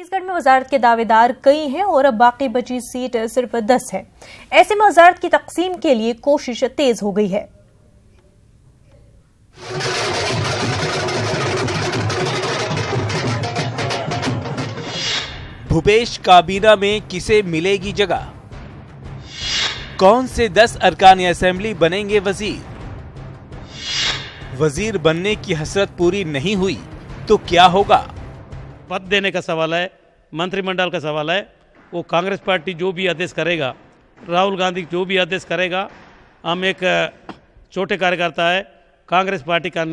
छत्तीसगढ़ में वजारत के दावेदार कई हैं और अब बाकी बची सीट सिर्फ 10 है। ऐसे में वजारत की तकसीम के लिए कोशिश तेज हो गई है। भूपेश काबीना में किसे मिलेगी जगह? कौन से 10 अरकान असेंबली बनेंगे वजीर? वजीर बनने की हसरत पूरी नहीं हुई तो क्या होगा? पद देने का सवाल है, मंत्रिमंडल का सवाल है। वो कांग्रेस पार्टी जो भी आदेश करेगा, राहुल गांधी जो भी आदेश करेगा, हम एक छोटे कार्यकर्ता है, कांग्रेस पार्टी का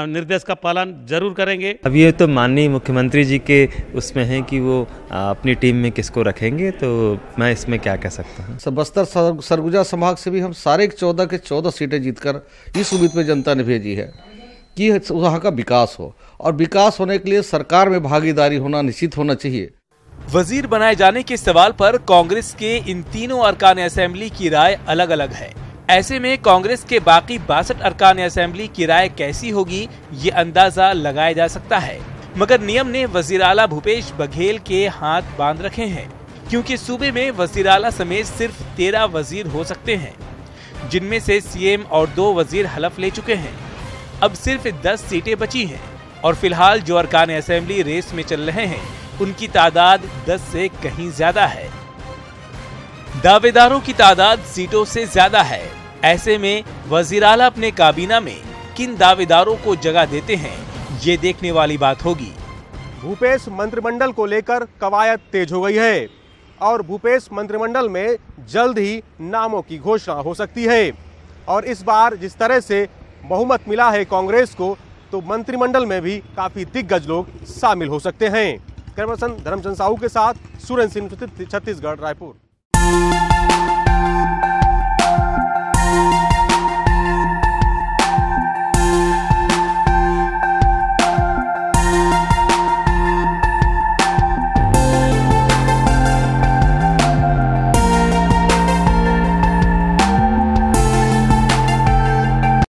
निर्देश का पालन जरूर करेंगे। अब ये तो माननीय मुख्यमंत्री जी के उसमें है कि वो अपनी टीम में किसको रखेंगे, तो मैं इसमें क्या कह सकता हूँ। बस्तर सरगुजा संभाग से भी हम सारे 14 के 14 सीटें जीतकर इस उम्मीद में जनता ने भेजी है कि वहाँ का विकास हो, और विकास होने के लिए सरकार में भागीदारी होना निश्चित होना चाहिए। वजीर बनाए जाने के सवाल पर कांग्रेस के इन तीनों अरकान असेंबली की राय अलग अलग है। ऐसे में कांग्रेस के बाकी 62 अरकान असेंबली की राय कैसी होगी, ये अंदाजा लगाया जा सकता है। मगर नियम ने वजीर आला भूपेश बघेल के हाथ बांध रखे हैं, क्योंकि सूबे में वजीर आला समेत सिर्फ 13 वजीर हो सकते हैं, जिनमें से सीएम और 2 वजीर हलफ ले चुके हैं। अब सिर्फ 10 सीटें बची हैं और फिलहाल जो अरकान असेंबली रेस में चल रहे हैं उनकी तादाद 10 से कहीं ज्यादा है। दावेदारों की तादाद सीटों से ज्यादा है। ऐसे में वजीर आला अपने काबीना में किन दावेदारों को जगह देते हैं, ये देखने वाली बात होगी। भूपेश मंत्रिमंडल को लेकर कवायद तेज हो गई है और भूपेश मंत्रिमंडल में जल्द ही नामों की घोषणा हो सकती है। और इस बार जिस तरह से बहुमत मिला है कांग्रेस को, तो मंत्रिमंडल में भी काफी दिग्गज लोग शामिल हो सकते हैं। कैमरा पर्सन धर्मचंद साहू के साथ सुरेंद्र सिंह, छत्तीसगढ़, रायपुर।